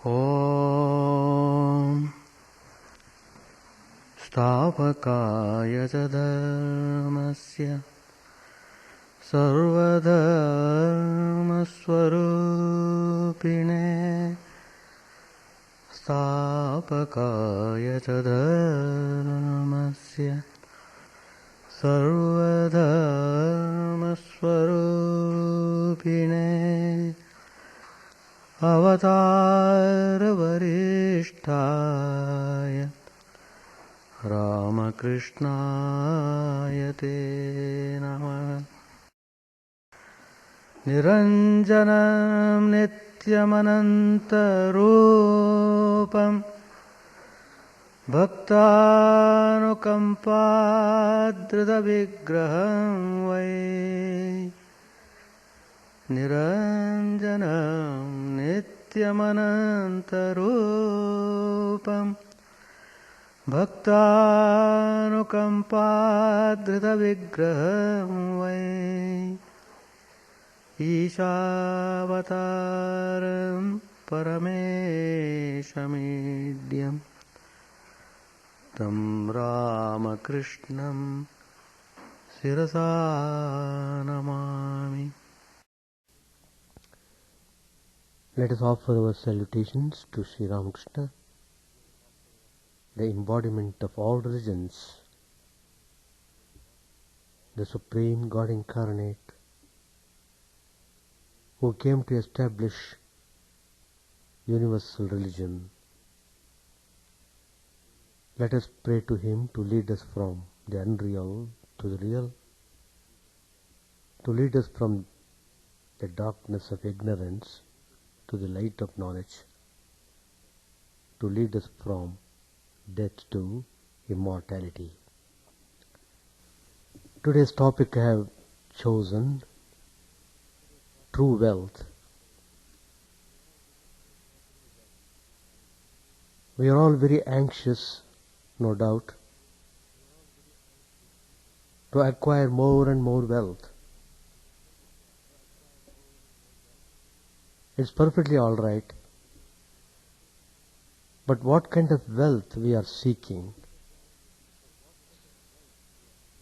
Om Stavakaya Dharmasya Sarvadharmaswarupine Stavakaya Dharmasya Sarvadharmaswarupine Avatara Varishtaya Ramakrishna Te Namah. Niranjanam Nityamanantarupam Bhaktanukampadrita Vigraham Vai Niranjanam Nityamanantarupam Bhaktanukampadrita Vigraham Vai Ishavataram Parameshamidhyam Tam Ramakrishnam Sirasa Namami. Let us offer our salutations to Sri Ramakrishna, the embodiment of all religions, the Supreme God Incarnate, who came to establish universal religion. Let us pray to Him to lead us from the unreal to the real, to lead us from the darkness of ignorance to the light of knowledge, to lead us from death to immortality. Today's topic I have chosen, true wealth. We are all very anxious, no doubt, to acquire more and more wealth. It's perfectly all right. But what kind of wealth we are seeking?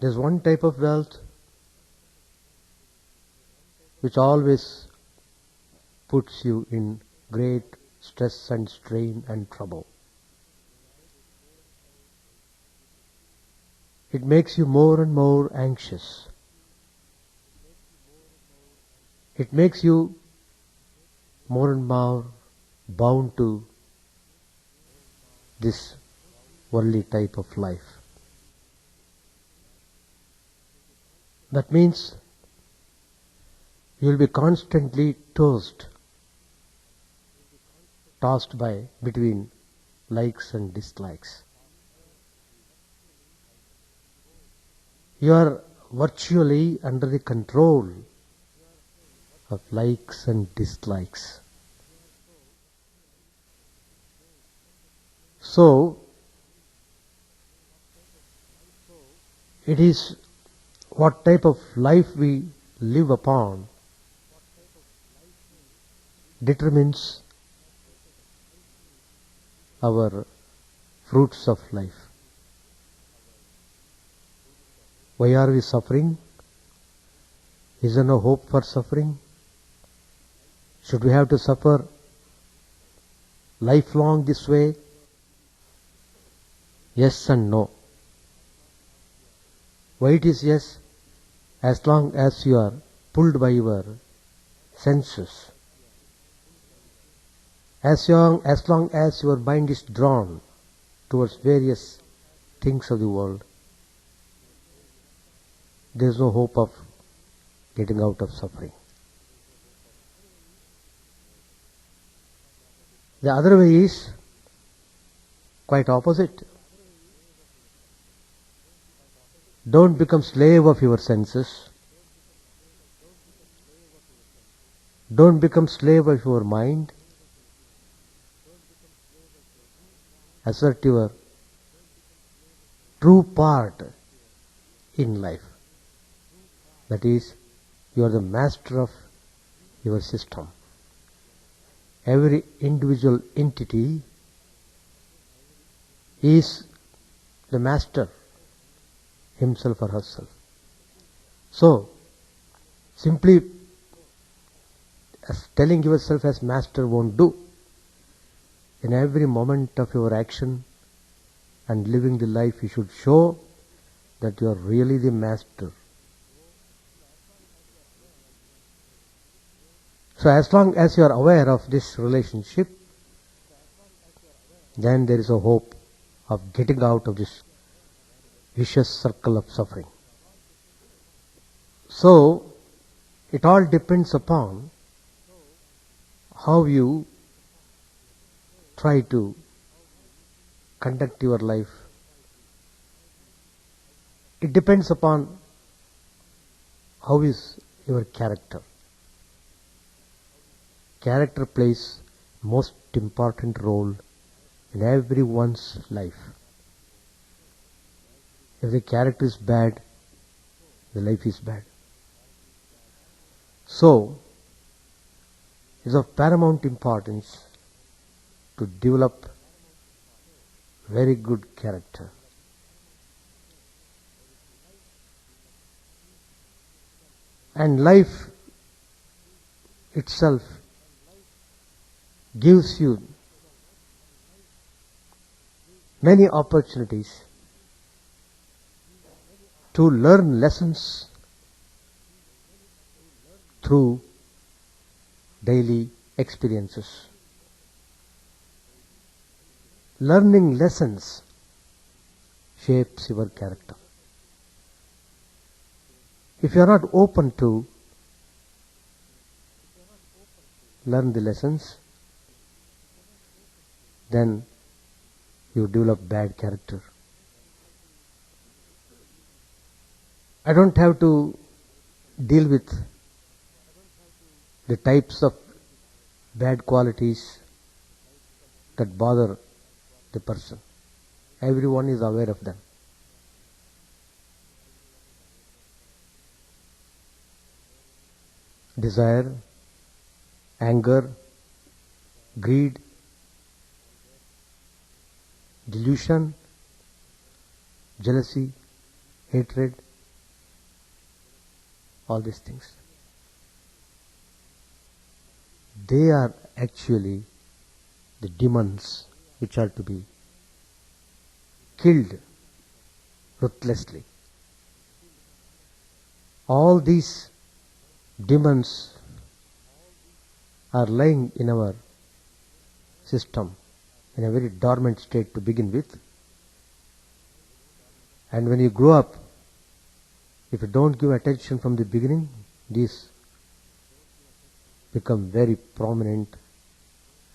There's one type of wealth which always puts you in great stress and strain and trouble. It makes you more and more anxious. It makes you more and more bound to this worldly type of life. That means you will be constantly tossed by between likes and dislikes. You are virtually under the control of likes and dislikes. So, it is what type of life we live upon determines our fruits of life. Why are we suffering? Is there no hope for suffering? Should we have to suffer lifelong this way? Yes and no. Why it is yes? As long as you are pulled by your senses, as long as your mind is drawn towards various things of the world, there is no hope of getting out of suffering. The other way is quite opposite. Don't become slave of your senses. Don't become slave of your mind. Assert your true part in life. That is, you are the master of your system. every individual entity is the master himself or herself. So, simply as telling yourself as master won't do. In every moment of your action and living the life, you should show that you are really the master. So as long as you are aware of this relationship, then there is a hope of getting out of this vicious circle of suffering. So, it all depends upon how you try to conduct your life. It depends upon how is your character. Character plays most important role in everyone's life. If the character is bad, the life is bad. So, it is of paramount importance to develop very good character. And life itself gives you many opportunities to learn lessons through daily experiences. Learning lessons shapes your character. If you are not open to learn the lessons, then you develop bad character. I don't have to deal with the types of bad qualities that bother the person. Everyone is aware of them. Desire, anger, greed, delusion, jealousy, hatred, all these things. They are actually the demons which are to be killed ruthlessly. All these demons are lying in our system in a very dormant state to begin with. And when you grow up, if you don't give attention from the beginning, these become very prominent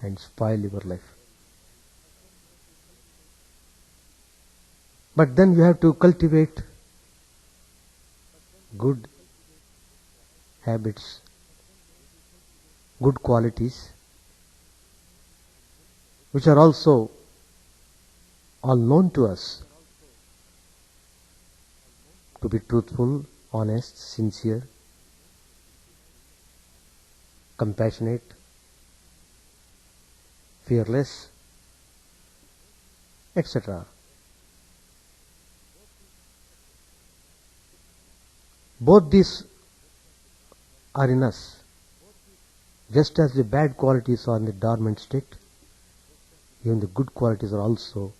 and spoil your life. But then you have to cultivate good habits, good qualities, which are also all known to us, to be truthful, honest, sincere, compassionate, fearless, etc. Both these are in us. Just as the bad qualities are in the dormant state, even the good qualities are also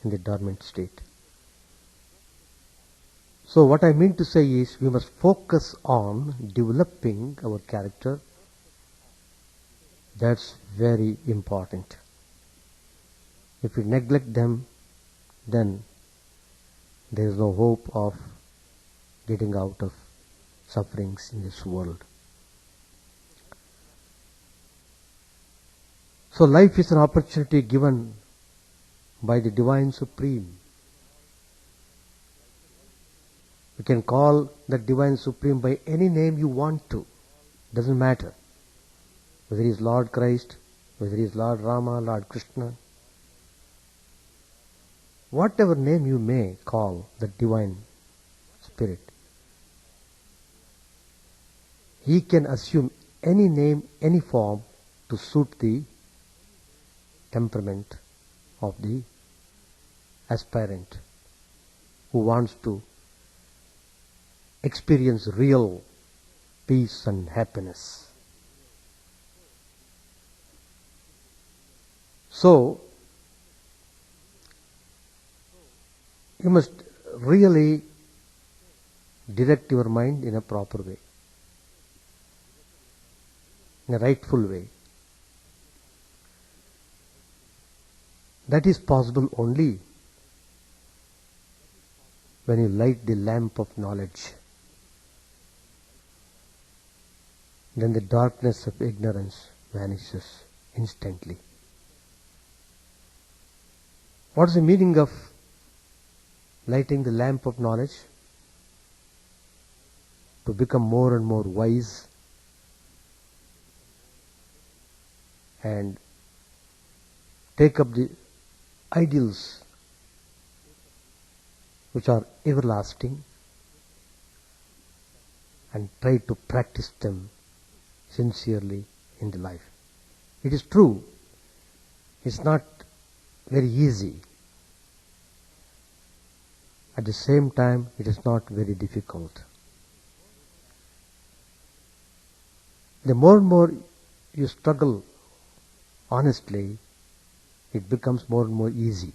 in the dormant state. So what I mean to say is, we must focus on developing our character. That's very important. If we neglect them, then there is no hope of getting out of sufferings in this world. So life is an opportunity given by the Divine Supreme. You can call the Divine Supreme by any name you want to. Doesn't matter. Whether he is Lord Christ, whether he is Lord Rama, Lord Krishna. Whatever name you may call the Divine Spirit, he can assume any name, any form to suit the temperament of the aspirant who wants to experience real peace and happiness. So, you must really direct your mind in a proper way, in a rightful way. That is possible only when you light the lamp of knowledge. Then the darkness of ignorance vanishes instantly. What is the meaning of lighting the lamp of knowledge? To become more and more wise and take up the ideals which are everlasting and try to practice them sincerely in the life. It is true, it's not very easy. At the same time, it is not very difficult. The more and more you struggle honestly, it becomes more and more easy.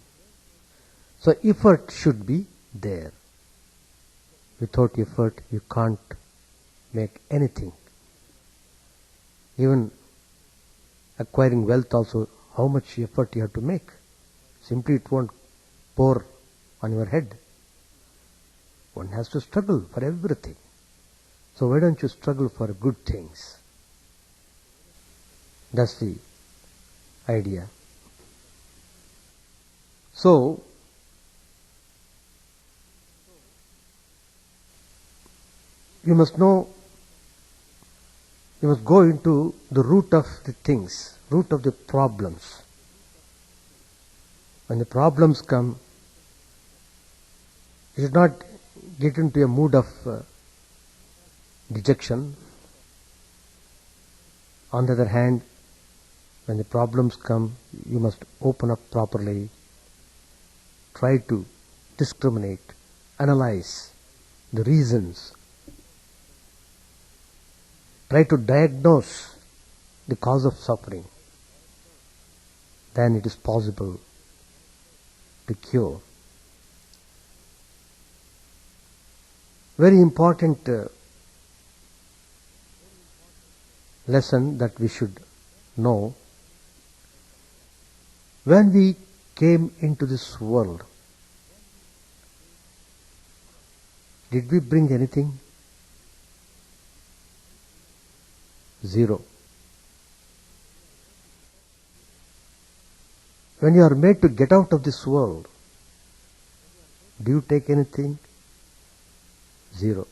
So effort should be there. Without effort, you can't make anything. Even acquiring wealth also, how much effort you have to make? Simply it won't pour on your head. One has to struggle for everything. So why don't you struggle for good things? That's the idea. So, you must know, you must go into the root of the things, root of the problems. When the problems come, you should not get into a mood of dejection. On the other hand, when the problems come, you must open up properly, try to discriminate, analyze the reasons, try to diagnose the cause of suffering. Then it is possible to cure. Very important lesson that we should know. When we came into this world, did we bring anything? Zero. When you are made to get out of this world, do you take anything? Zero.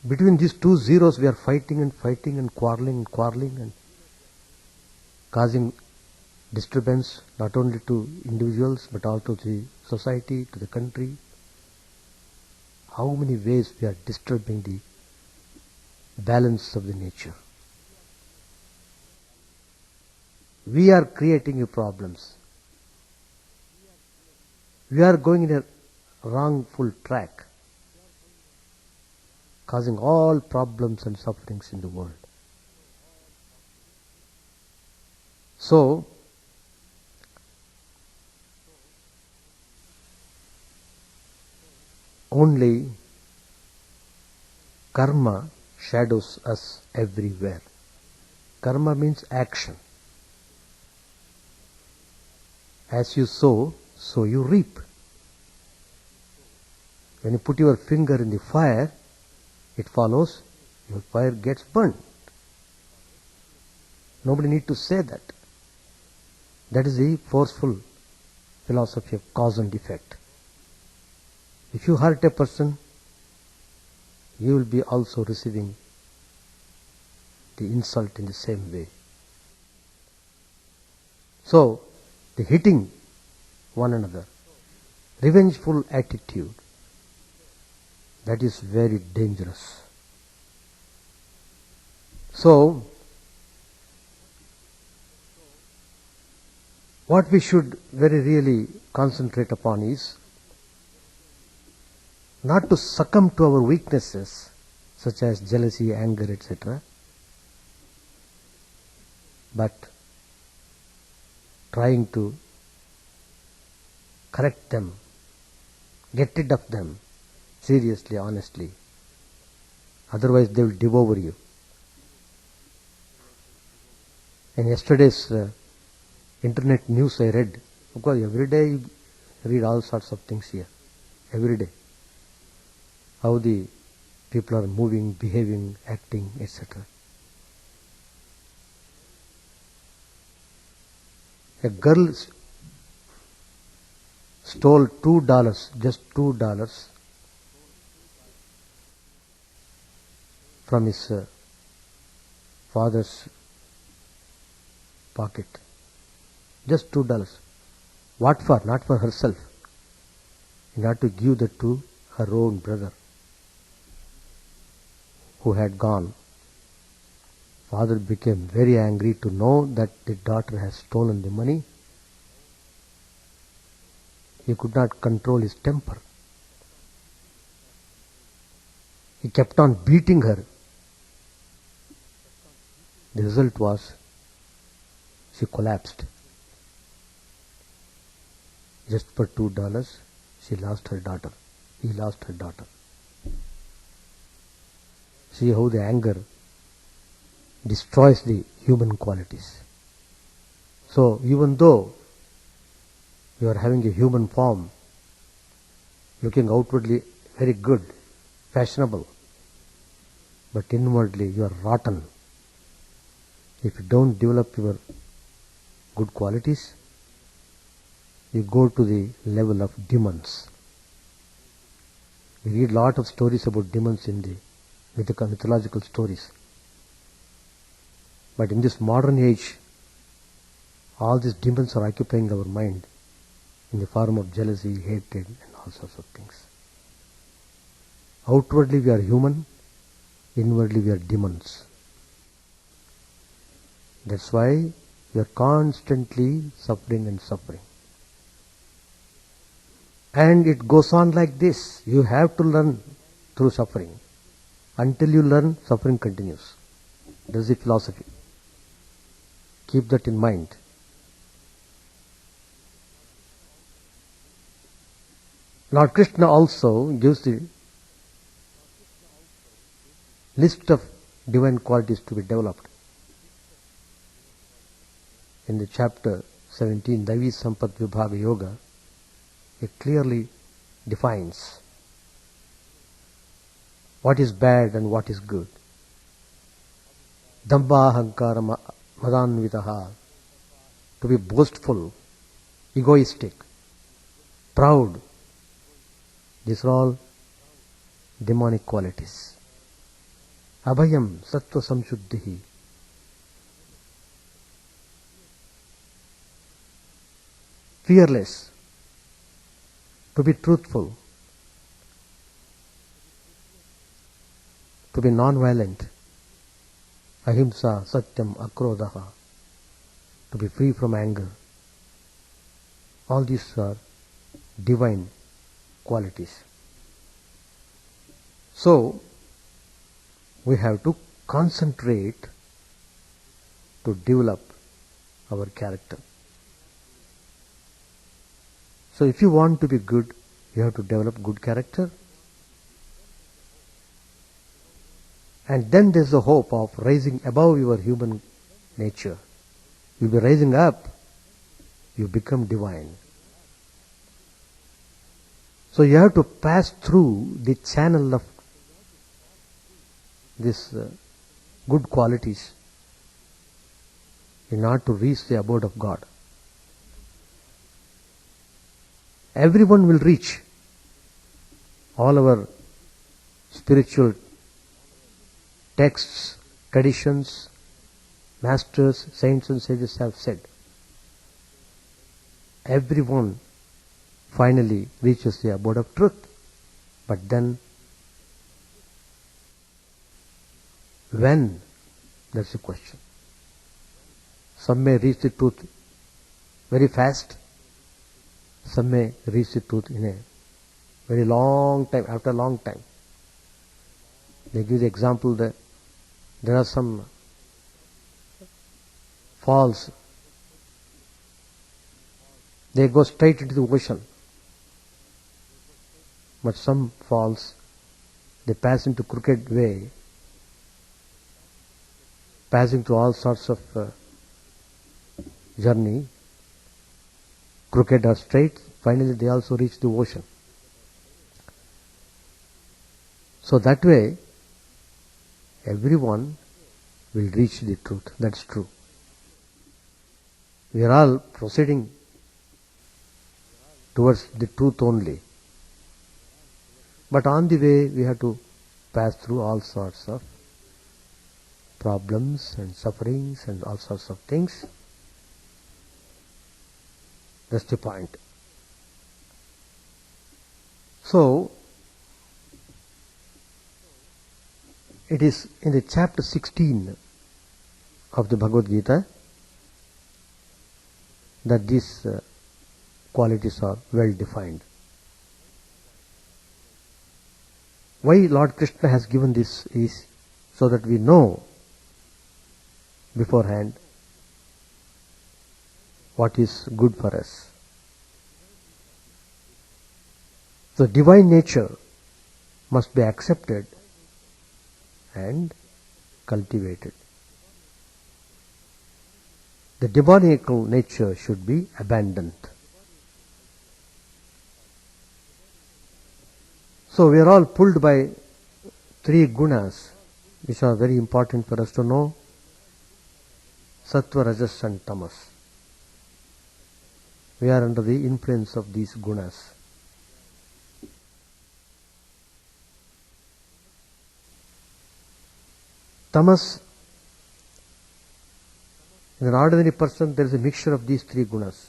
Between these two zeros we are fighting and quarreling and causing disturbance not only to individuals but also to the society, to the country. How many ways we are disturbing the balance of the nature. We are creating new problems. We are going in a wrongful track, causing all problems and sufferings in the world. So, only karma shadows us everywhere. Karma means action. As you sow, so you reap. When you put your finger in the fire, it follows, your fire gets burnt. Nobody need to say that. That is the forceful philosophy of cause and effect. If you hurt a person, you will be also receiving the insult in the same way. So, the hitting one another, revengeful attitude, that is very dangerous. So, what we should very really concentrate upon is not to succumb to our weaknesses such as jealousy, anger, etc., but trying to correct them, get rid of them seriously, honestly. Otherwise they will devour you. In yesterday's internet news I read, because every day you read all sorts of things here, every day. How the people are moving, behaving, acting, etc. A girl stole $2, just $2 from his father's pocket. Just $2. What for? Not for herself. In order to give that to her own brother who had gone. Father became very angry to know that the daughter has stolen the money. He could not control his temper. He kept on beating her. The result was she collapsed. Just for $2, she lost her daughter. He lost her daughter. See how the anger destroys the human qualities. So even though you are having a human form, looking outwardly very good, fashionable, but inwardly you are rotten. If you don't develop your good qualities, you go to the level of demons. We read a lot of stories about demons in the mythological stories. But in this modern age, all these demons are occupying our mind in the form of jealousy, hatred, and all sorts of things. Outwardly we are human, inwardly we are demons. That's why we are constantly suffering and suffering. And it goes on like this. You have to learn through suffering. Until you learn, suffering continues. That is the philosophy. Keep that in mind. Lord Krishna also gives the list of divine qualities to be developed. In the chapter 17, Daivi Sampat Vibhaga Yoga, it clearly defines what is bad and what is good. Dambha Hankara Madanvitaha, to be boastful, egoistic, proud. These are all demonic qualities. Abhayam Sattva Samshuddhihi, fearless, to be truthful, to be non-violent, ahimsa, satyam, akrodaha, to be free from anger. All these are divine qualities. So, we have to concentrate to develop our character. So if you want to be good, you have to develop good character. And then there's the hope of rising above your human nature. You'll be rising up, you become divine. So you have to pass through the channel of these good qualities in order to reach the abode of God. Everyone will reach. All our spiritual texts, traditions, masters, saints and sages have said, everyone finally reaches the abode of truth. But then, when That's the question. Some may reach the truth very fast. Some may reach the truth in a very long time, after a long time. They give the example that there are some falls. They go straight into the ocean. But some falls, they pass into crooked way, passing through all sorts of journey, crooked or straight, finally they also reach the ocean. So that way, everyone will reach the truth. That's true. We are all proceeding towards the truth only. But on the way, we have to pass through all sorts of problems and sufferings and all sorts of things. That's the point. So, it is in the chapter 16 of the Bhagavad Gita that these qualities are well defined. Why Lord Krishna has given this is so that we know beforehand what is good for us. The divine nature must be accepted and cultivated. The demoniacal nature should be abandoned. So we are all pulled by three gunas which are very important for us to know: Sattva, Rajas and Tamas. We are under the influence of these gunas. Tamas, in an ordinary person there is a mixture of these three gunas.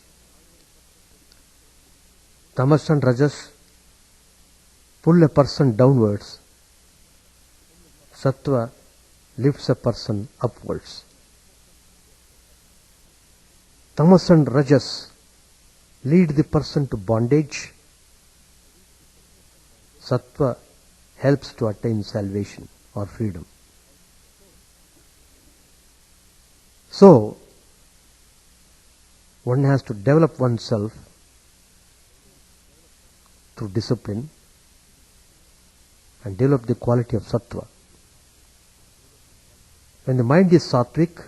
Tamas and Rajas pull a person downwards. Sattva lifts a person upwards. Tamas and Rajas lead the person to bondage. Sattva helps to attain salvation or freedom. So, one has to develop oneself through discipline and develop the quality of sattva. When the mind is sattvic,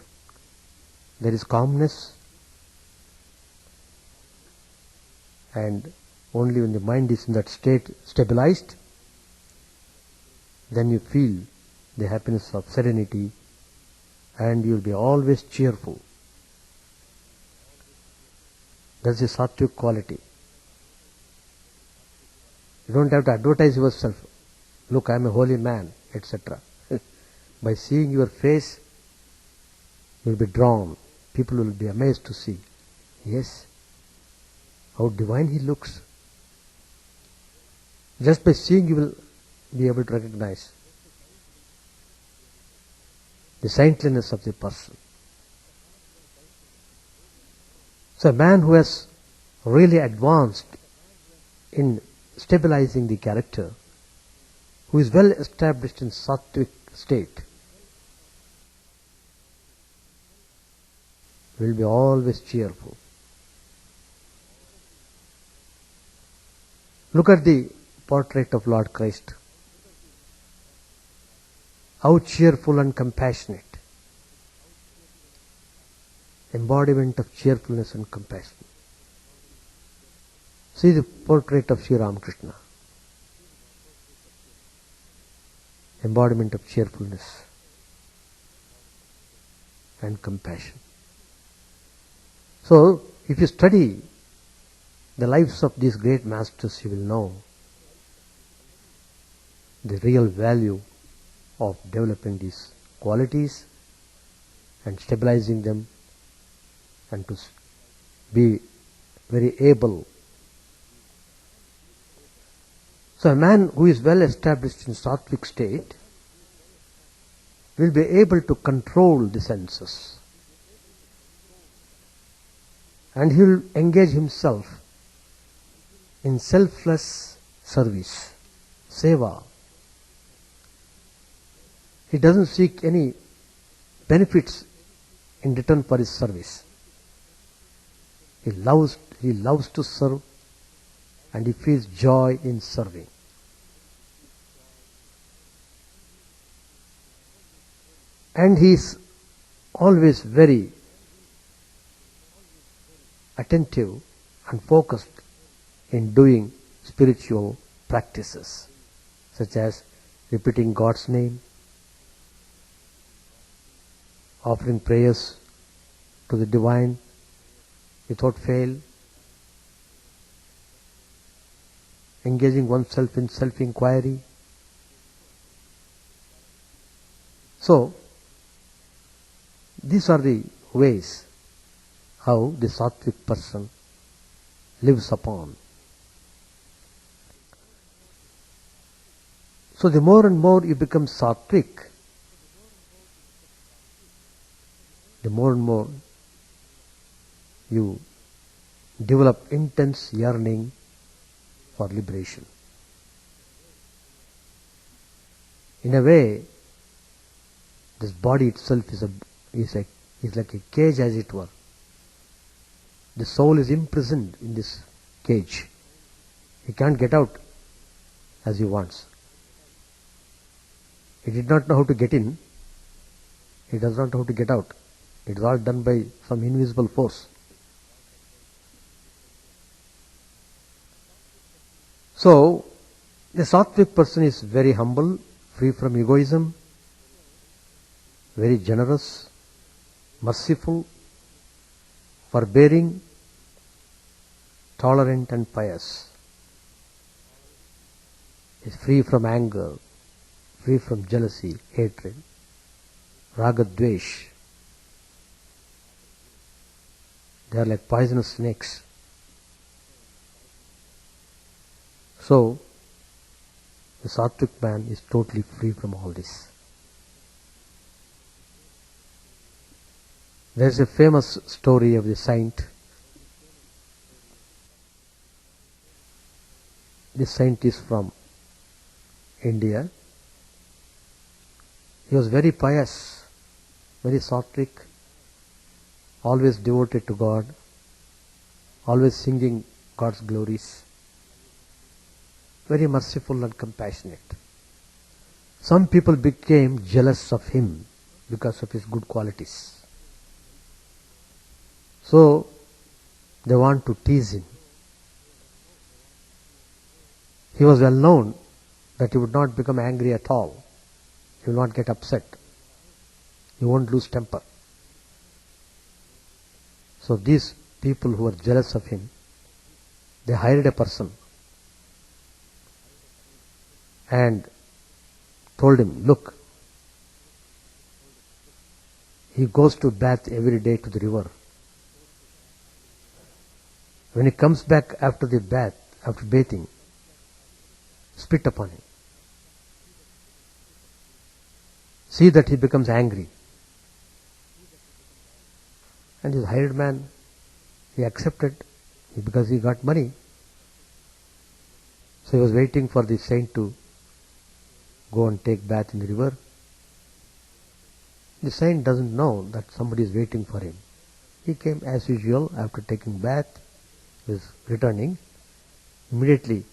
there is calmness, and only when the mind is in that state stabilized, then you feel the happiness of serenity and you will be always cheerful. That's the sattvic quality. You don't have to advertise yourself. Look, I am a holy man, etc. By seeing your face, you will be drawn. People will be amazed to see, yes, how divine he looks. Just by seeing, you will be able to recognize the saintliness of the person. So a man who has really advanced in stabilizing the character, who is well established in sattvic state, will be always cheerful. Look at the portrait of Lord Christ. How cheerful and compassionate. Embodiment of cheerfulness and compassion. See the portrait of Sri Ramakrishna. Embodiment of cheerfulness and compassion. So, if you study the lives of these great masters, you will know the real value of developing these qualities and stabilizing them, and to be very able. So a man who is well established in sattvic state will be able to control the senses. And he will engage himself in selfless service, seva. He doesn't seek any benefits in return for his service. He loves to serve, and he feels joy in serving. And he is always very attentive and focused in doing spiritual practices, such as repeating God's name, offering prayers to the divine without fail, engaging oneself in self-inquiry. So, these are the ways how the sattvic person lives upon. So the more and more you become sattvic, the more and more you develop intense yearning for liberation. In a way, this body itself is like a cage, as it were. The soul is imprisoned in this cage. He can't get out as he wants. He did not know how to get in. He does not know how to get out. It is all done by some invisible force. So, the sattvic person is very humble, free from egoism, very generous, merciful, forbearing, tolerant and pious. Is free from anger, free from jealousy, hatred, raga, dvesh. They are like poisonous snakes. So, the sattvic man is totally free from all this. There is a famous story of the saint. This saint is from India. He was very pious, very sattvic, always devoted to God, always singing God's glories, very merciful and compassionate. Some people became jealous of him because of his good qualities. So, they want to tease him. He was well known that he would not become angry at all. He will not get upset. He won't lose temper. So these people who were jealous of him, they hired a person and told him, look, he goes to bath every day to the river. When he comes back after the bath, after bathing, spit upon him. See that he becomes angry. And this hired man, he accepted because he got money. So he was waiting for the saint to go and take bath in the river. The saint doesn't know that somebody is waiting for him. He came as usual after taking bath, he was returning. Immediately,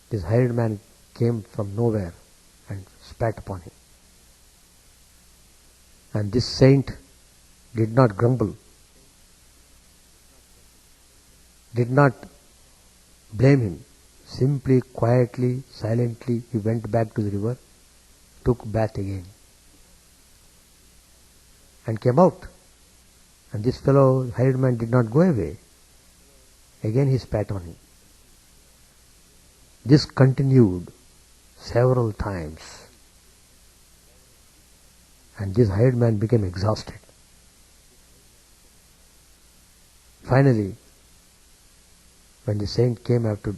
this hired man came from nowhere and spat upon him. And this saint did not grumble, did not blame him. Simply, quietly, silently, he went back to the river, took bath again, and came out. And this fellow, hired man, did not go away. Again he spat on him. This continued several times. And this hired man became exhausted. Finally, when the saint came after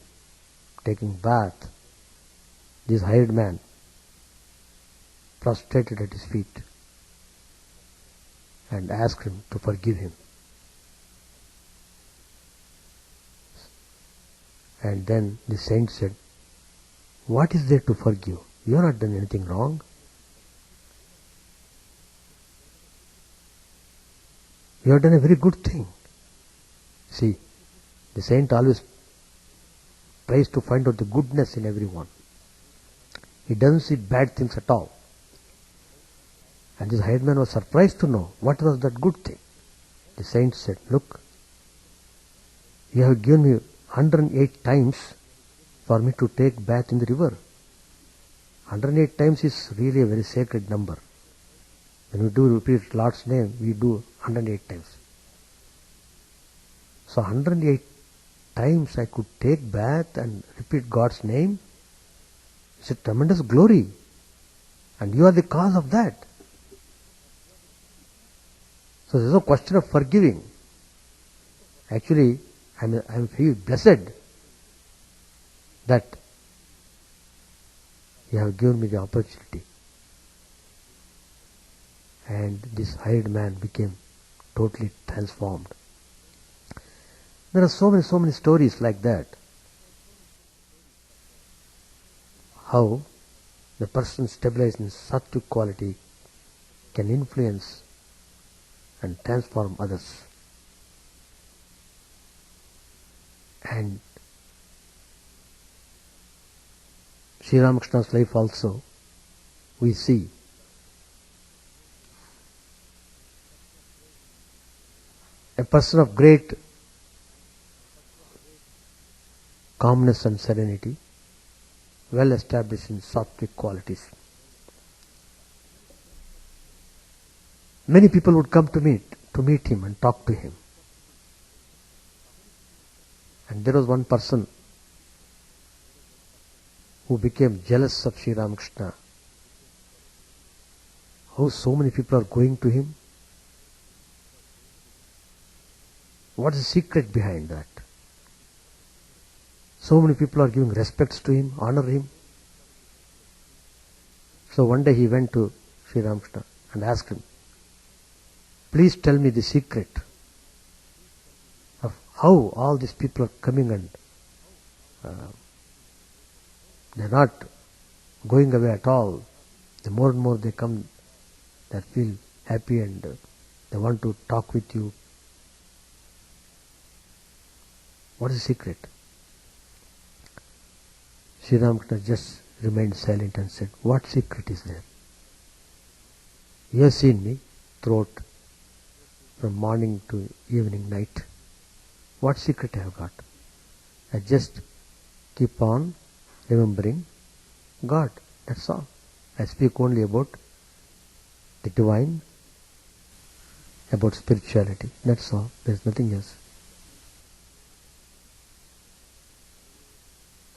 taking bath, this hired man prostrated at his feet and asked him to forgive him. And then the saint said, "What is there to forgive? You have not done anything wrong. You have done a very good thing." See, the saint always tries to find out the goodness in everyone. He doesn't see bad things at all. And this hired man was surprised to know what was that good thing. The saint said, "Look, you have given me 108 times for me to take bath in the river." 108 times is really a very sacred number. When we do repeat Lord's name, we do 108 times. So 108 times I could take bath and repeat God's name. It's a tremendous glory. And you are the cause of that. So there is no question of forgiving. Actually, I am feel blessed that you have given me the opportunity. And this hired man became totally transformed. There are so many stories like that. How the person stabilized in sattvic quality can influence and transform others. And Sri Ramakrishna's life also, we see a person of great calmness and serenity, well established in sattvic qualities. Many people would come to meet him and talk to him. And there was one person who became jealous of Sri Ramakrishna. How so many people are going to him? What is the secret behind that? So many people are giving respects to him, honor him. So one day he went to Sri Ramakrishna and asked him, "Please tell me the secret of how all these people are coming and they are not going away at all. The more and more they come, they feel happy and they want to talk with you. What is the secret?" Sri Ramakrishna just remained silent and said, "What secret is there? You have seen me throughout from morning to evening, night. What secret I have got? I just keep on remembering God. That's all. I speak only about the divine, about spirituality. That's all. There's nothing else."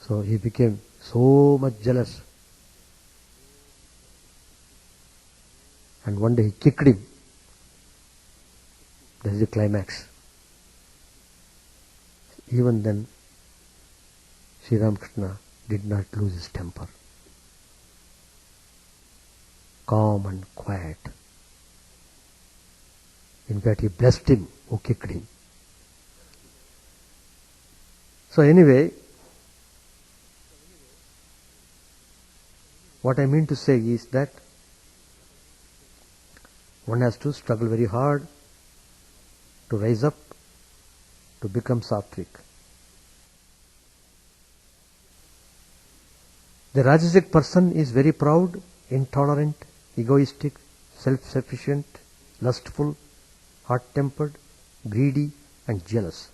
So he became so much jealous. And one day he kicked him. That is the climax. Even then, Sri Ramakrishna did not lose his temper. Calm and quiet. In fact, he blessed him who kicked him. So anyway, what I mean to say is that one has to struggle very hard to rise up, to become sattvic. The Rajasic person is very proud, intolerant, egoistic, self-sufficient, lustful, hot-tempered, greedy and jealous.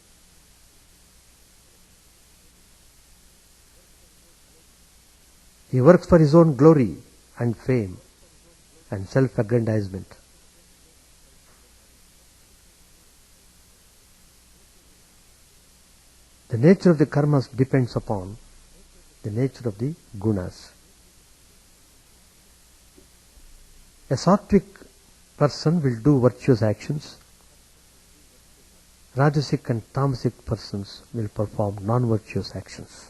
He works for his own glory and fame and self-aggrandizement. The nature of the karmas depends upon the nature of the gunas. A sattvic person will do virtuous actions. Rajasic and tamasic persons will perform non-virtuous actions.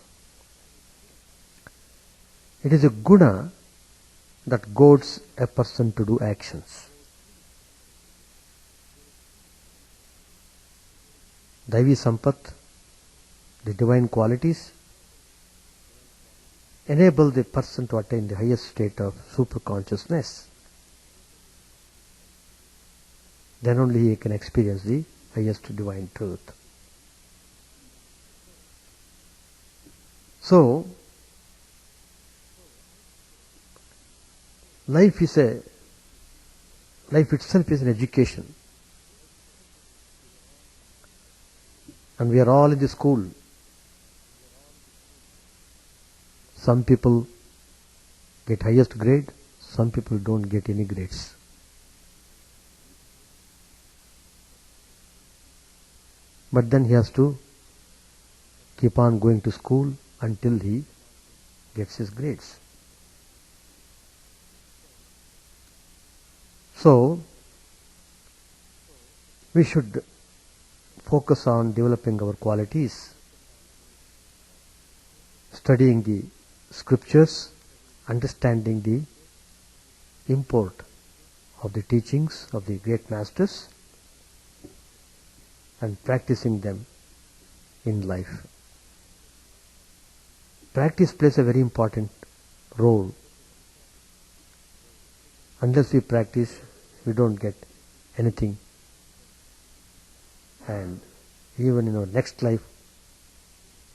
It is a guna that goads a person to do actions. Daivi Sampat, the divine qualities, enable the person to attain the highest state of super consciousness. Then only he can experience the highest divine truth. So, life itself is an education. And we are all in the school. Some people get highest grade, some people don't get any grades. But then he has to keep on going to school until he gets his grades. So, we should focus on developing our qualities, studying the scriptures, understanding the import of the teachings of the great masters, and practicing them in life. Practice plays a very important role. Unless we practice, we don't get anything. And even in our next life,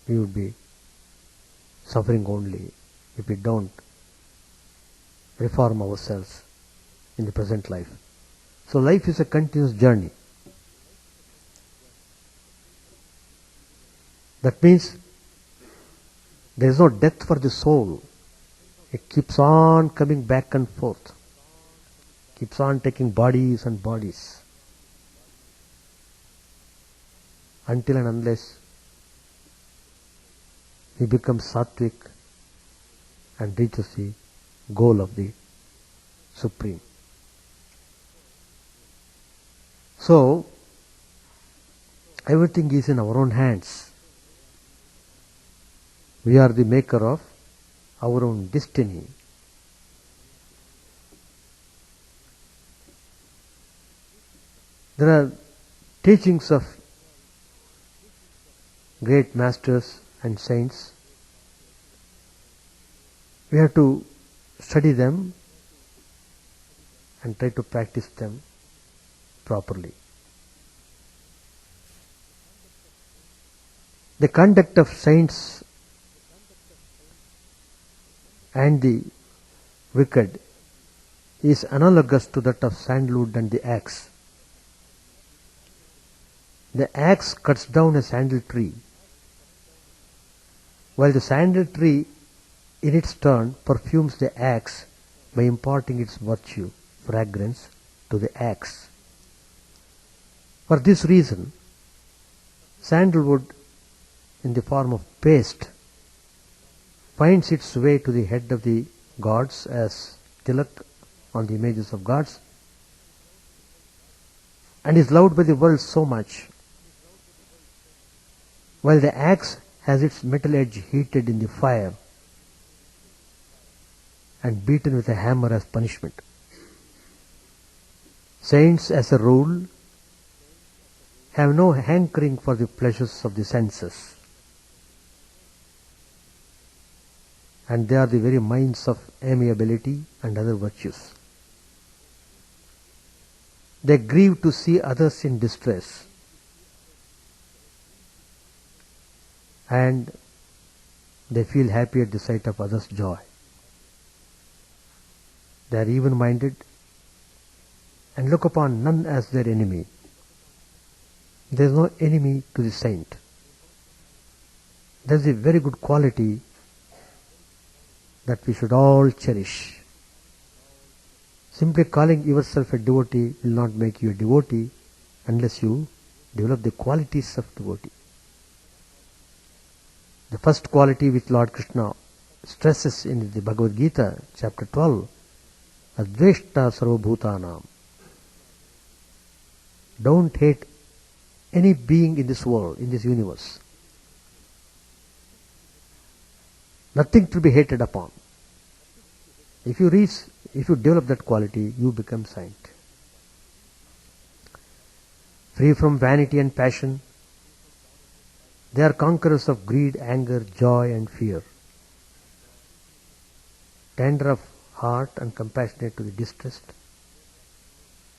we would be suffering only if we don't reform ourselves in the present life. So life is a continuous journey. That means there is no death for the soul. It keeps on coming back and forth, keeps on taking bodies and bodies, until and unless he becomes sattvic and reaches the goal of the Supreme. So, everything is in our own hands. We are the maker of our own destiny. There are teachings of great masters and saints. We have to study them and try to practice them properly. The conduct of saints and the wicked is analogous to that of sandalwood and the axe. The axe cuts down a sandal tree, while the sandal tree in its turn perfumes the axe by imparting its virtue, fragrance, to the axe. For this reason, sandalwood in the form of paste finds its way to the head of the gods as tilak on the images of gods, and is loved by the world so much, while the axe has its metal edge heated in the fire and beaten with a hammer as punishment. Saints, as a rule, have no hankering for the pleasures of the senses, and they are the very minds of amiability and other virtues. They grieve to see others in distress, and they feel happy at the sight of others' joy. They are even-minded and look upon none as their enemy. There is no enemy to the saint. That is a very good quality that we should all cherish. Simply calling yourself a devotee will not make you a devotee unless you develop the qualities of devotee. The first quality which Lord Krishna stresses in the Bhagavad Gita, chapter 12, Adveshta Sarvabhutanam. Don't hate any being in this world, in this universe. Nothing to be hated upon. If you read If you develop that quality, you become saint. Free from vanity and passion, they are conquerors of greed, anger, joy and fear. Tender of heart and compassionate to the distressed,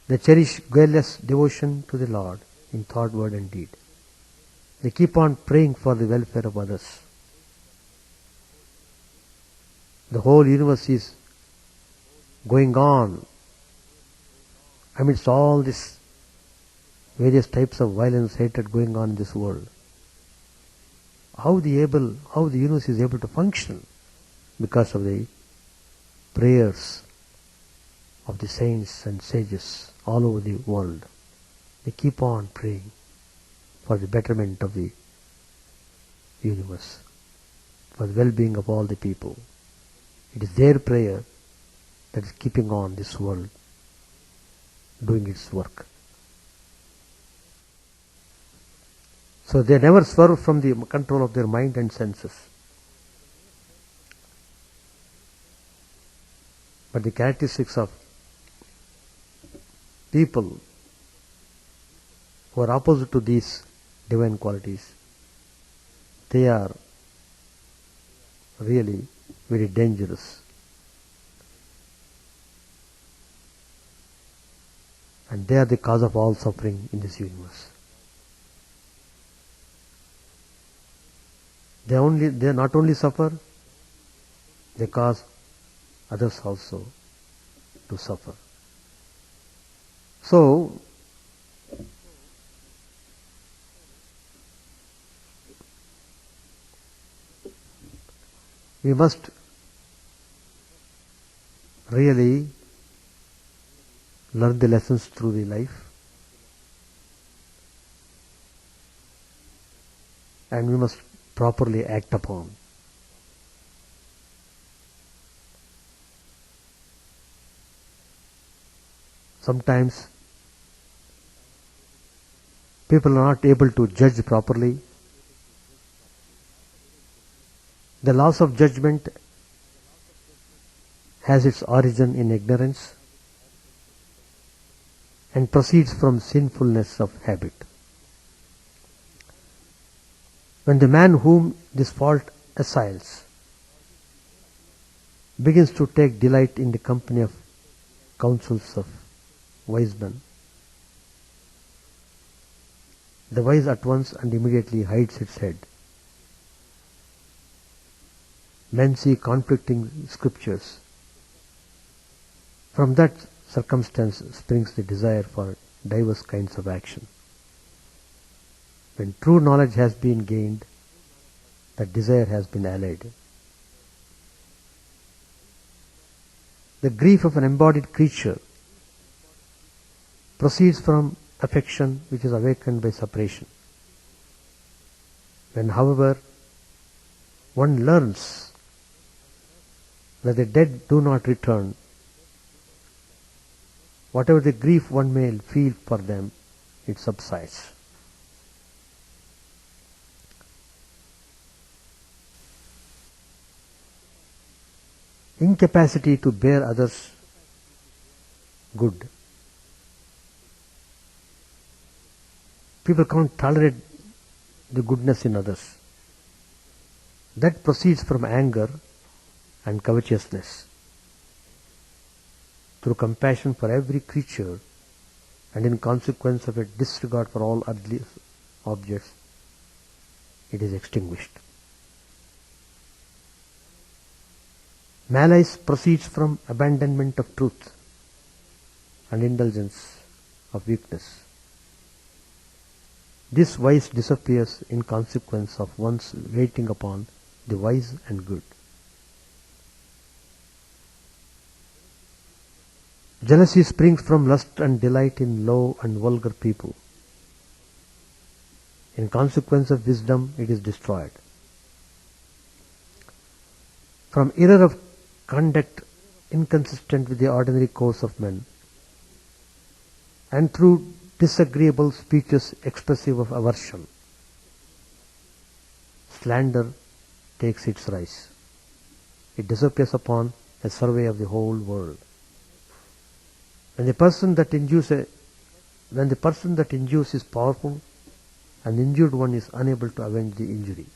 they cherish guileless devotion to the Lord in thought, word and deed. They keep on praying for the welfare of others. The whole universe is going on amidst all this various types of violence, hatred going on in this world. How the universe is able to function? Because of the prayers of the saints and sages all over the world. They keep on praying for the betterment of the universe, for the well-being of all the people. It is their prayer that is keeping on this world doing its work. So they never swerve from the control of their mind and senses. But the characteristics of people who are opposite to these divine qualities, they are really very dangerous. And they are the cause of all suffering in this universe. They not only suffer, they cause others also to suffer. So, we must really learn the lessons through the life, and we must properly act upon. Sometimes people are not able to judge properly. The loss of judgment has its origin in ignorance and proceeds from sinfulness of habit. When the man whom this fault assails begins to take delight in the company of counsels of wise men, the wise at once and immediately hides its head. Men see conflicting scriptures. From that circumstance springs the desire for diverse kinds of action. When true knowledge has been gained, that desire has been allayed. The grief of an embodied creature proceeds from affection which is awakened by separation. When, however, one learns that the dead do not return, whatever the grief one may feel for them, it subsides. Incapacity to bear others' good. People can't tolerate the goodness in others. That proceeds from anger and covetousness. Through compassion for every creature and in consequence of a disregard for all earthly objects, it is extinguished. Malice proceeds from abandonment of truth and indulgence of weakness. This vice disappears in consequence of one's waiting upon the wise and good. Jealousy springs from lust and delight in low and vulgar people. In consequence of wisdom, it is destroyed. From error of conduct inconsistent with the ordinary course of men, and through disagreeable speeches expressive of aversion, slander takes its rise. It disappears upon a survey of the whole world. When the person that induces is powerful, and the injured one is unable to avenge the injury.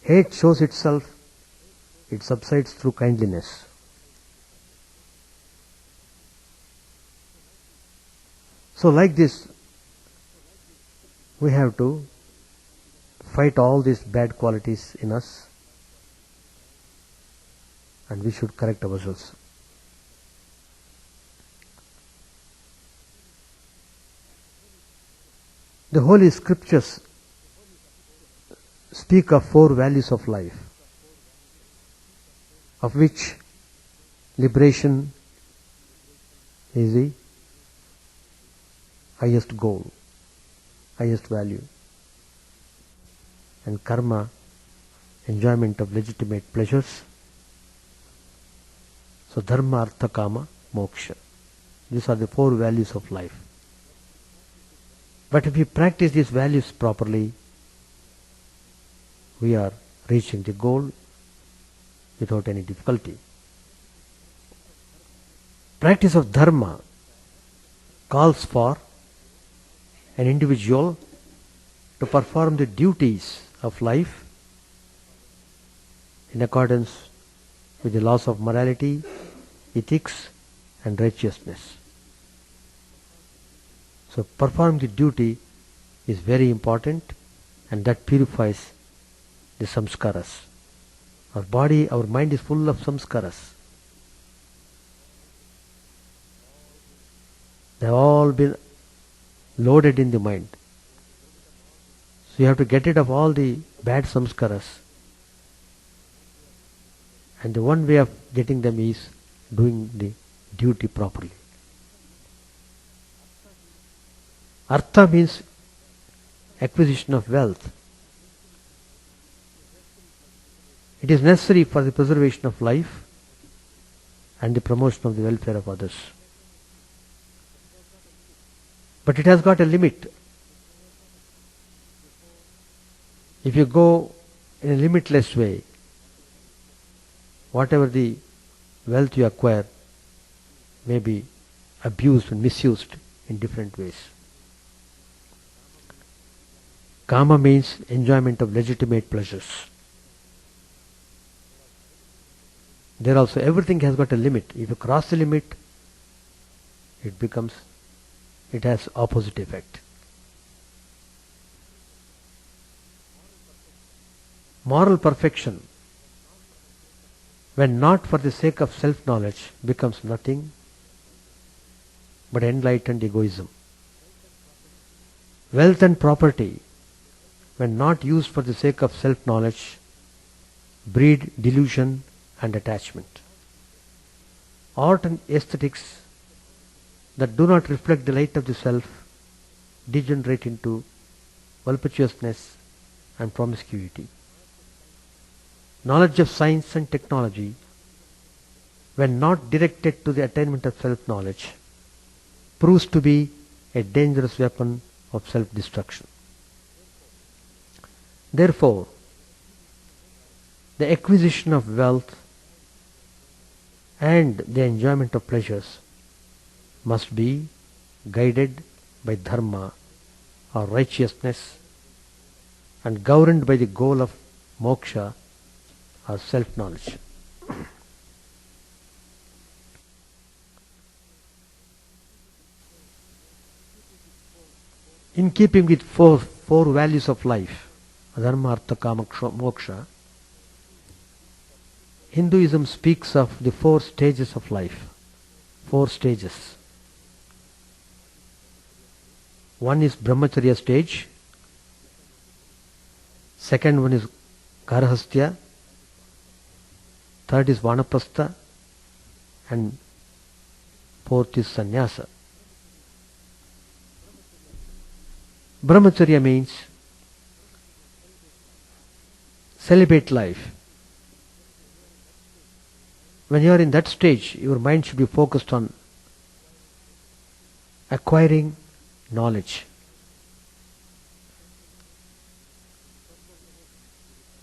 Hate shows itself, it subsides through kindliness. So like this, we have to fight all these bad qualities in us, and we should correct ourselves. The Holy Scriptures speak of 4 values of life, of which liberation is the highest goal, highest value, and karma, enjoyment of legitimate pleasures. So dharma, artha, kama, moksha. These are the 4 values of life. But if we practice these values properly, we are reaching the goal without any difficulty. Practice of dharma calls for an individual to perform the duties of life in accordance with the laws of morality, ethics, and righteousness. So performing the duty is very important, and that purifies the samskaras. Our body, our mind is full of samskaras. They have all been loaded in the mind. So you have to get rid of all the bad samskaras. And the one way of getting them is doing the duty properly. Artha means acquisition of wealth. It is necessary for the preservation of life and the promotion of the welfare of others. But it has got a limit. If you go in a limitless way, whatever the wealth you acquire may be abused and misused in different ways. Kama means enjoyment of legitimate pleasures. There also everything has got a limit. If you cross the limit, it has opposite effect. Moral perfection, when not for the sake of self-knowledge, becomes nothing but enlightened egoism. Wealth and property, when not used for the sake of self-knowledge, breed delusion and attachment. Art and aesthetics that do not reflect the light of the self degenerate into voluptuousness and promiscuity. Knowledge of science and technology, when not directed to the attainment of self-knowledge, proves to be a dangerous weapon of self-destruction. Therefore, the acquisition of wealth and the enjoyment of pleasures must be guided by dharma or righteousness and governed by the goal of moksha or self-knowledge. In keeping with four values of life, dharma, artha, kama, moksha, Hinduism speaks of the 4 stages of life. 4 stages. One is brahmacharya stage. Second one is garhastya. Third is vanaprastha. And fourth is sannyasa. Brahmacharya means celibate life. When you are in that stage, your mind should be focused on acquiring knowledge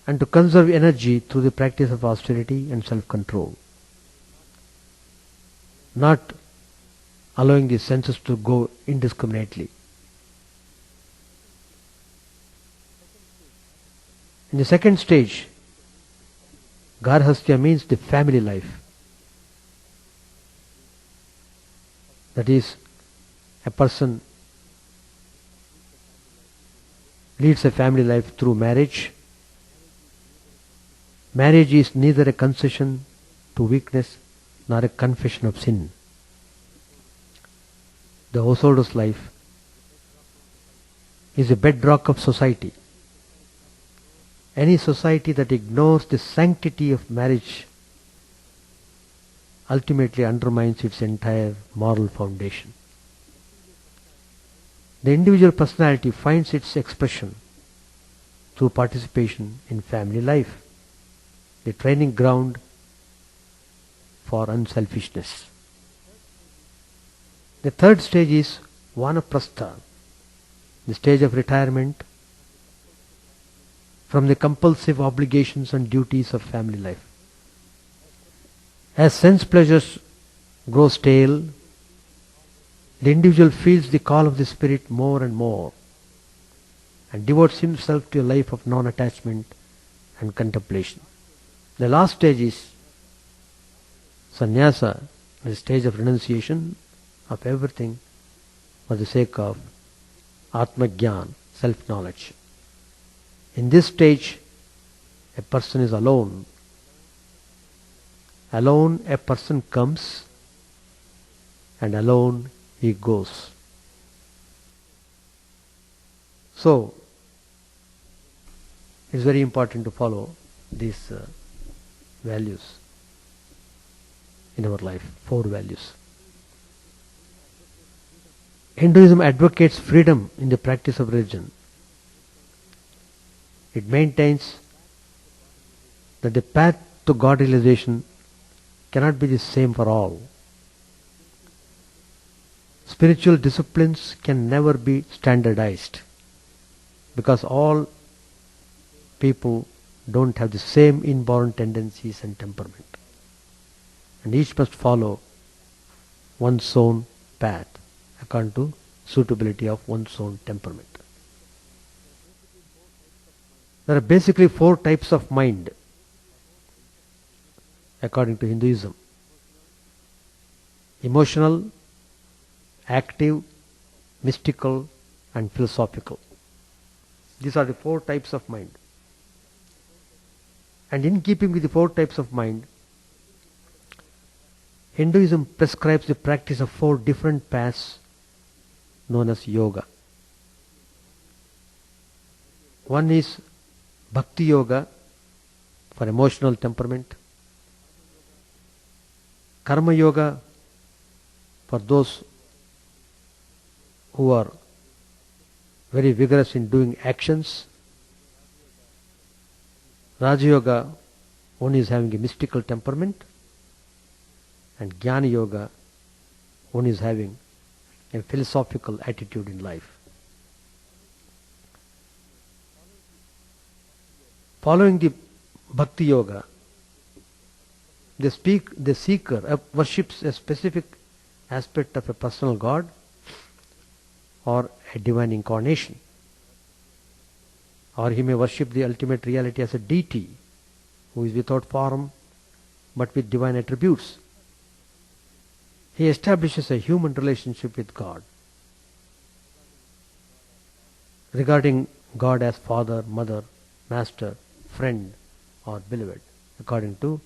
and to conserve energy through the practice of austerity and self-control. not allowing the senses to go indiscriminately. In the second stage, Garhastya means the family life. That is, a person leads a family life through marriage. Marriage is neither a concession to weakness nor a confession of sin. The householder's life is a bedrock of society. Any society that ignores the sanctity of marriage ultimately undermines its entire moral foundation. The individual personality finds its expression through participation in family life, the training ground for unselfishness. The third stage is Vanaprastha, the stage of retirement from the compulsive obligations and duties of family life. As sense pleasures grow stale, the individual feels the call of the spirit more and more and devotes himself to a life of non-attachment and contemplation. The last stage is sannyasa, the stage of renunciation of everything for the sake of atma-jnana, self-knowledge. In this stage, a person is alone. Alone a person comes and alone he goes. So, it's very important to follow these values in our life, 4 values. Hinduism advocates freedom in the practice of religion. It maintains that the path to God realization cannot be the same for all. Spiritual disciplines can never be standardized because all people don't have the same inborn tendencies and temperament. And each must follow one's own path according to suitability of one's own temperament. There are basically 4 types of mind according to Hinduism: emotional, active, mystical, and philosophical. These are the 4 types of mind. And in keeping with the 4 types of mind, Hinduism prescribes the practice of 4 different paths known as yoga. One is Bhakti Yoga for emotional temperament, Karma Yoga for those who are very vigorous in doing actions, Raja Yoga, one is having a mystical temperament, and Jnana Yoga, one is having a philosophical attitude in life. Following the Bhakti Yoga, the seeker worships a specific aspect of a personal God or a divine incarnation. Or he may worship the ultimate reality as a deity who is without form but with divine attributes. He establishes a human relationship with God, regarding God as father, mother, master, friend or beloved according to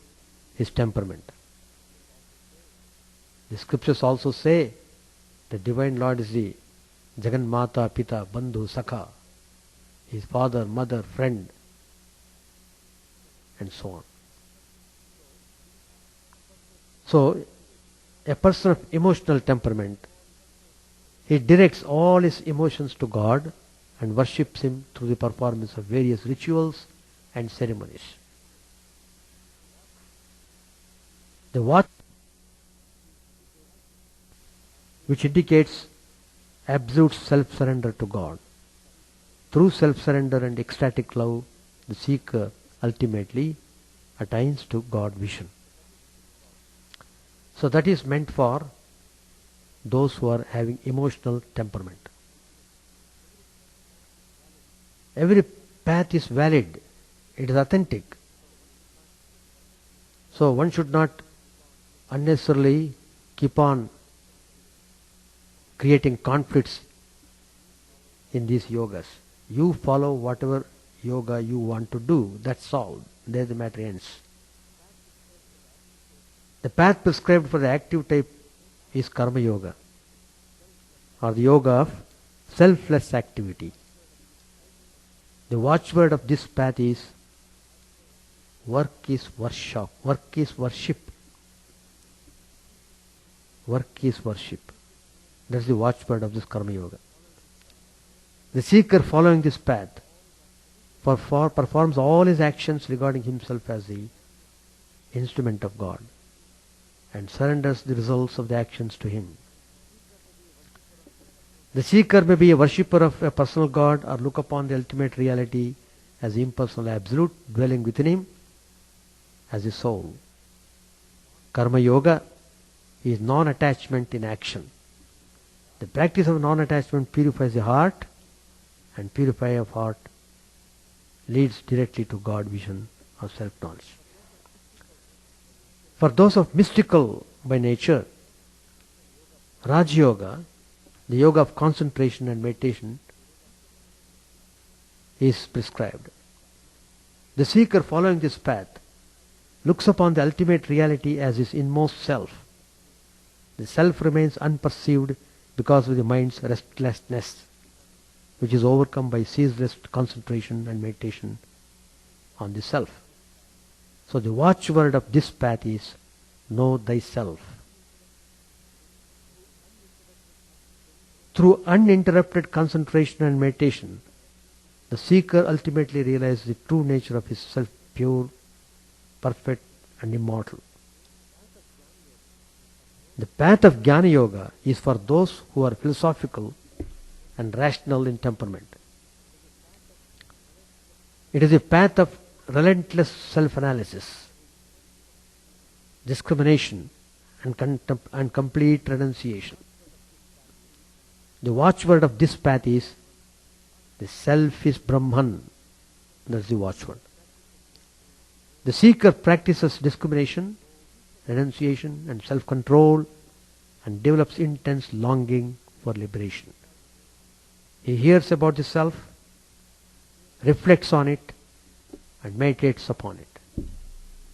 his temperament. The scriptures also say the divine Lord is the Jagan Mata Pita Bandhu Sakha, his father, mother, friend, and so on. So, a person of emotional temperament, he directs all his emotions to God and worships him through the performance of various rituals and ceremonies. The what, which indicates absolute self-surrender to God. Through self-surrender and ecstatic love, the seeker ultimately attains to God vision. So that is meant for those who are having emotional temperament. Every path is valid, it is authentic. So one should not unnecessarily keep on creating conflicts in these yogas. You follow whatever yoga you want to do, that's all. There the matter ends. The path prescribed for the active type is karma yoga, or the yoga of selfless activity. The watchword of this path is work is worship. Work is worship. Work is worship. That's the watchword of this karma yoga. The seeker following this path performs all his actions regarding himself as the instrument of God and surrenders the results of the actions to him. The seeker may be a worshipper of a personal God or look upon the ultimate reality as impersonal absolute dwelling within him as a soul. Karma yoga is non-attachment in action. The practice of non-attachment purifies the heart, and purifying of heart leads directly to God vision or self-knowledge. For those of mystical by nature, Raj Yoga, the yoga of concentration and meditation, is prescribed. The seeker following this path looks upon the ultimate reality as his inmost self. The self remains unperceived because of the mind's restlessness, which is overcome by ceaseless concentration and meditation on the self. So the watchword of this path is know thyself. Through uninterrupted concentration and meditation, the seeker ultimately realizes the true nature of his self, pure, perfect and immortal. The path of Jnana Yoga is for those who are philosophical and rational in temperament. It is a path of relentless self-analysis, discrimination and complete renunciation. The watchword of this path is the self is Brahman. That's the watchword. The seeker practices discrimination, renunciation and self-control and develops intense longing for liberation. He hears about the self, reflects on it and meditates upon it.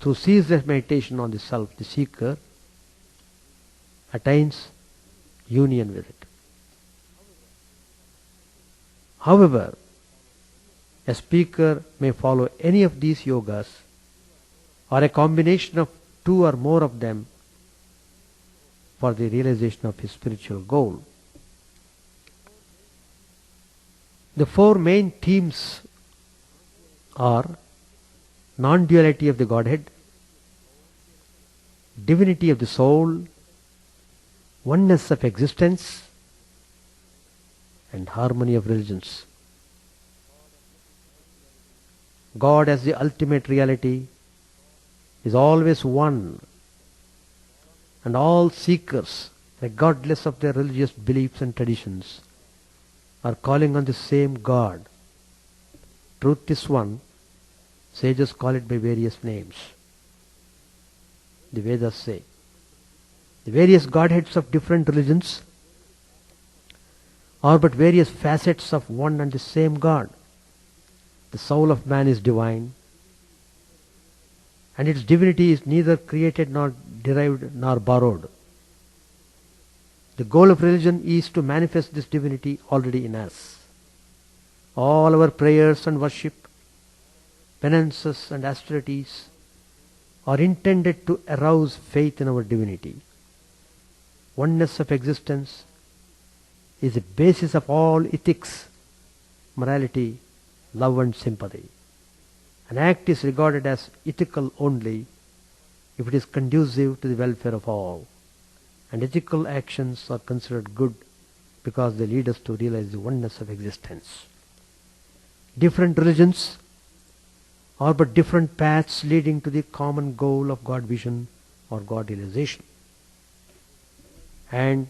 Through ceaseless meditation on the self, the seeker attains union with it. However, a speaker may follow any of these yogas or a combination of two or more of them for the realization of his spiritual goal. The four main themes are non-duality of the Godhead, divinity of the soul, oneness of existence, and harmony of religions. God as the ultimate reality is always one, and all seekers, regardless of their religious beliefs and traditions, are calling on the same God. Truth is one, sages call it by various names. The Vedas say the various Godheads of different religions are but various facets of one and the same God. The soul of man is divine, and its divinity is neither created nor derived nor borrowed. The goal of religion is to manifest this divinity already in us. All our prayers and worship, penances and austerities are intended to arouse faith in our divinity. Oneness of existence is the basis of all ethics, morality, love and sympathy. An act is regarded as ethical only if it is conducive to the welfare of all. And ethical actions are considered good because they lead us to realize the oneness of existence. Different religions are but different paths leading to the common goal of God vision or God realization. and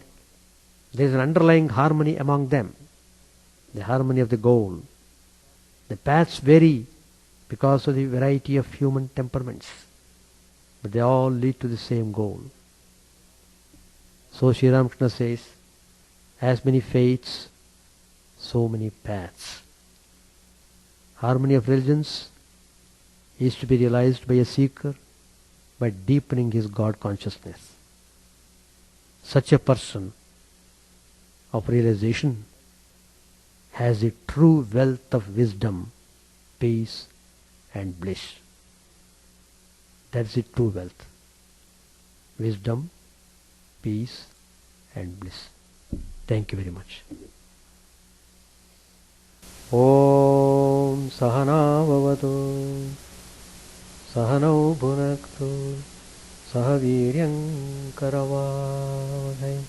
there is an underlying harmony among them, the harmony of the goal. The paths vary because of the variety of human temperaments, but they all lead to the same goal. So Sri Ramakrishna says, as many faiths, so many paths. Harmony of religions is to be realized by a seeker by deepening his God consciousness. Such a person of realization has the true wealth of wisdom, peace and bliss. That's the true wealth. Wisdom, peace and bliss. Thank you very much. Om Sahana Bhavatu Sahanau Bhunaktu Sahaviryam Karavavahai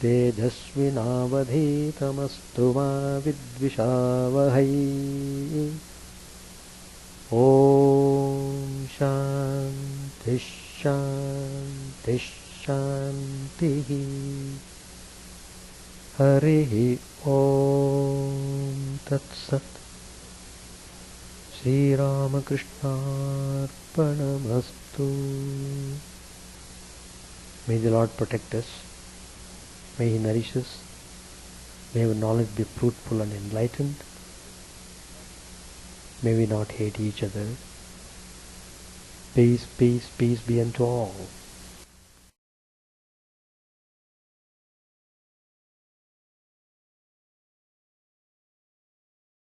Tejasvinavadhitamastu ma vidvishavahai. Om Shanti Shanti Shanti. Harihi Om Tat Sat. Sri Ramakrishna Arpanamastu. May the Lord protect us. May He nourish us. May our knowledge be fruitful and enlightened. May we not hate each other. Peace, peace, peace be unto all.